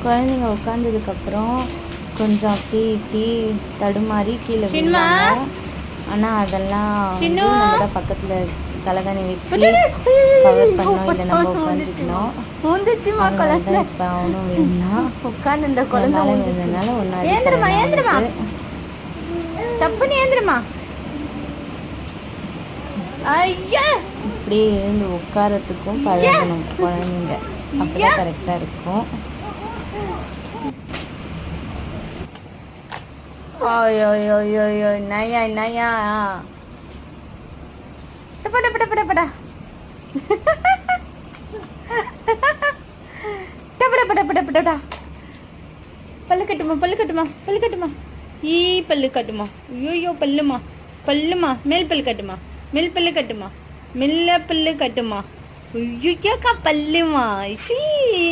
குழந்தைங்க உட்காந்ததுக்கப்புறம் கொஞ்சம் அப்படி தடுமாறி கீழே விழுந்தாங்க. ஆனால் அதெல்லாம் நம்ம தான் பக்கத்தில் தலகாணி வச்சு கவர் பண்ணோம், இல்லை நம்ம உட்காந்துக்கணும். இப்போ அவனும் விழுந்தான். உட்காந்து இந்த குழந்தை விழுந்ததுனால ஒன்றா தப்புன்னு ஏந்திரமா. ஐயா இப்படியே இருந்து உட்காரத்துக்கும் பழகணும் குழந்தைங்க, அப்பதான் கரெக்டாக இருக்கும். ஓயோயோயோயோ நயா நயா டப்பா டப்பா டப்பா டப்பா டப்பா டப்பா டப்பா டப்பா. பல்லு கட்டுமா பல்லு கட்டுமா பல்லு கட்டுமா. ஈ பல்லு கட்டுமா. ஐயோ பல்லுமா பல்லுமா. மேல் பல்லு கட்டுமா மேல் பல்லு கட்டுமா. மெல்ல பல்லு கட்டுமா. ஐயோக்கா பல்லுமா. சீ